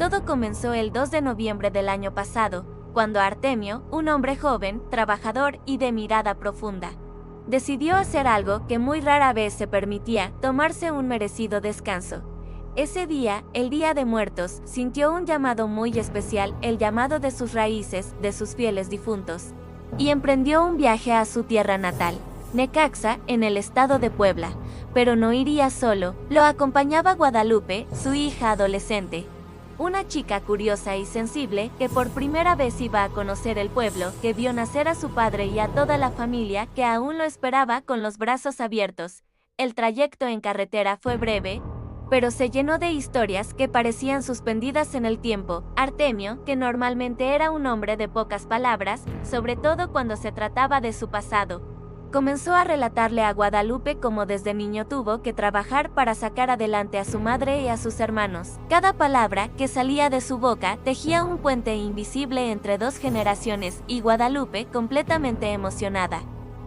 Todo comenzó el 2 de noviembre del año pasado, cuando Artemio, un hombre joven, trabajador y de mirada profunda, decidió hacer algo que muy rara vez se permitía: tomarse un merecido descanso. Ese día, el Día de Muertos, sintió un llamado muy especial, el llamado de sus raíces, de sus fieles difuntos, y emprendió un viaje a su tierra natal, Necaxa, en el estado de Puebla. Pero no iría solo, lo acompañaba Guadalupe, su hija adolescente, una chica curiosa y sensible que por primera vez iba a conocer el pueblo, que vio nacer a su padre y a toda la familia que aún lo esperaba con los brazos abiertos. El trayecto en carretera fue breve, pero se llenó de historias que parecían suspendidas en el tiempo. Artemio, que normalmente era un hombre de pocas palabras, sobre todo cuando se trataba de su pasado, comenzó a relatarle a Guadalupe cómo desde niño tuvo que trabajar para sacar adelante a su madre y a sus hermanos. Cada palabra que salía de su boca tejía un puente invisible entre dos generaciones, y Guadalupe, completamente emocionada,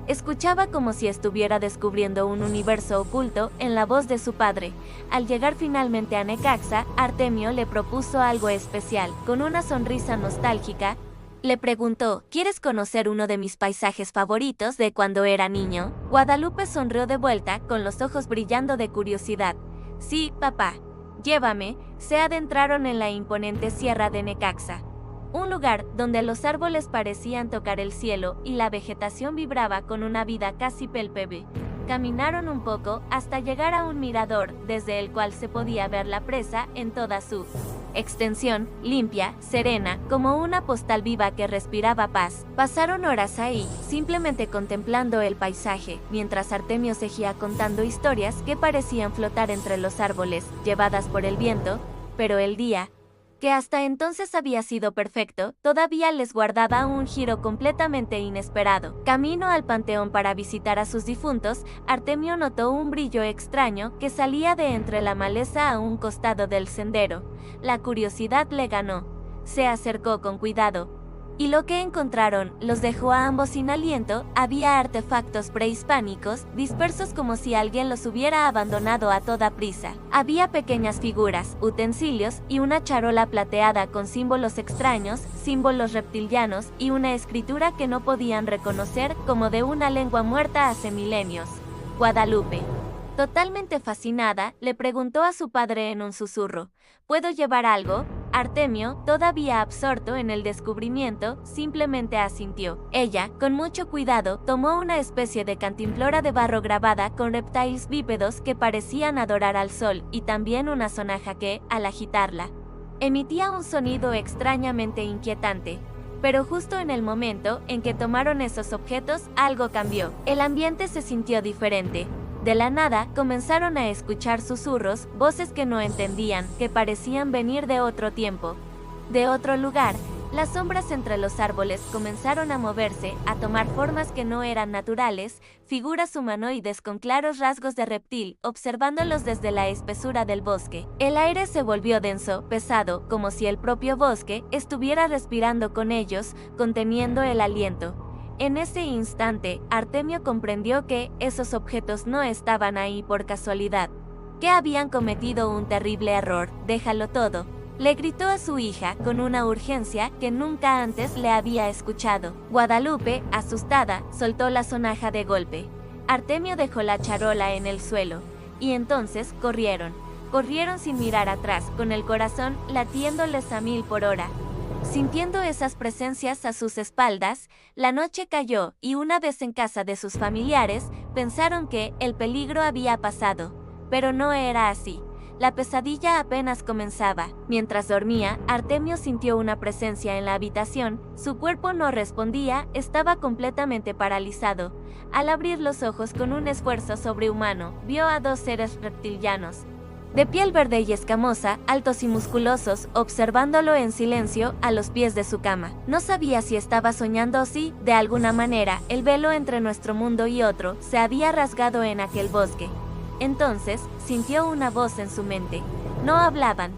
escuchaba como si estuviera descubriendo un universo oculto en la voz de su padre. Al llegar finalmente a Necaxa, Artemio le propuso algo especial. Con una sonrisa nostálgica, le preguntó: ¿quieres conocer uno de mis paisajes favoritos de cuando era niño? Guadalupe sonrió de vuelta, con los ojos brillando de curiosidad. Sí, papá. Llévame. Se adentraron en la imponente sierra de Necaxa, un lugar donde los árboles parecían tocar el cielo y la vegetación vibraba con una vida casi palpable. Caminaron un poco hasta llegar a un mirador, desde el cual se podía ver la presa en toda su extensión, limpia, serena, como una postal viva que respiraba paz. Pasaron horas ahí, simplemente contemplando el paisaje, mientras Artemio seguía contando historias que parecían flotar entre los árboles, llevadas por el viento. Pero el día, que hasta entonces había sido perfecto, todavía les guardaba un giro completamente inesperado. Camino al panteón para visitar a sus difuntos, Artemio notó un brillo extraño que salía de entre la maleza a un costado del sendero. La curiosidad le ganó. Se acercó con cuidado, y lo que encontraron los dejó a ambos sin aliento. Había artefactos prehispánicos, dispersos como si alguien los hubiera abandonado a toda prisa. Había pequeñas figuras, utensilios y una charola plateada con símbolos extraños, símbolos reptilianos, y una escritura que no podían reconocer, como de una lengua muerta hace milenios. Guadalupe, totalmente fascinada, le preguntó a su padre en un susurro: ¿puedo llevar algo? Artemio, todavía absorto en el descubrimiento, simplemente asintió. Ella, con mucho cuidado, tomó una especie de cantimplora de barro grabada con reptiles bípedos que parecían adorar al sol, y también una sonaja que, al agitarla, emitía un sonido extrañamente inquietante. Pero justo en el momento en que tomaron esos objetos, algo cambió. El ambiente se sintió diferente. De la nada, comenzaron a escuchar susurros, voces que no entendían, que parecían venir de otro tiempo, de otro lugar. Las sombras entre los árboles comenzaron a moverse, a tomar formas que no eran naturales, figuras humanoides con claros rasgos de reptil, observándolos desde la espesura del bosque. El aire se volvió denso, pesado, como si el propio bosque estuviera respirando con ellos, conteniendo el aliento. En ese instante, Artemio comprendió que esos objetos no estaban ahí por casualidad, que habían cometido un terrible error. «Déjalo todo», le gritó a su hija con una urgencia que nunca antes le había escuchado. Guadalupe, asustada, soltó la sonaja de golpe. Artemio dejó la charola en el suelo, y entonces corrieron sin mirar atrás, con el corazón latiéndoles a 1000 por hora. Sintiendo esas presencias a sus espaldas, la noche cayó, y una vez en casa de sus familiares, pensaron que el peligro había pasado. Pero no era así. La pesadilla apenas comenzaba. Mientras dormía, Artemio sintió una presencia en la habitación. Su cuerpo no respondía, estaba completamente paralizado. Al abrir los ojos con un esfuerzo sobrehumano, vio a 2 seres reptilianos, de piel verde y escamosa, altos y musculosos, observándolo en silencio a los pies de su cama. No sabía si estaba soñando o si, de alguna manera, el velo entre nuestro mundo y otro se había rasgado en aquel bosque. Entonces, sintió una voz en su mente. No hablaban.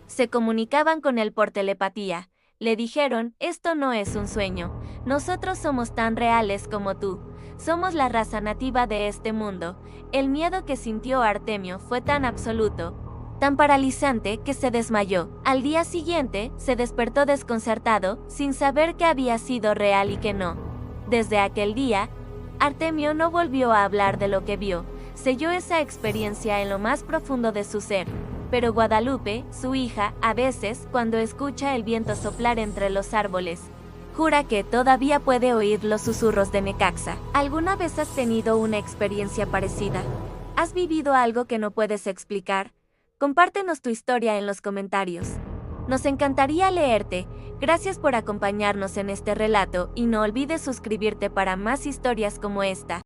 Se comunicaban con él por telepatía. Le dijeron: esto no es un sueño. Nosotros somos tan reales como tú. Somos la raza nativa de este mundo. El miedo que sintió Artemio fue tan absoluto tan paralizante que se desmayó. Al día siguiente, se despertó desconcertado, sin saber qué había sido real y qué no. Desde aquel día, Artemio no volvió a hablar de lo que vio, selló esa experiencia en lo más profundo de su ser. Pero Guadalupe, su hija, a veces, cuando escucha el viento soplar entre los árboles, jura que todavía puede oír los susurros de Necaxa. ¿Alguna vez has tenido una experiencia parecida? ¿Has vivido algo que no puedes explicar? Compártenos tu historia en los comentarios. Nos encantaría leerte. Gracias por acompañarnos en este relato y no olvides suscribirte para más historias como esta.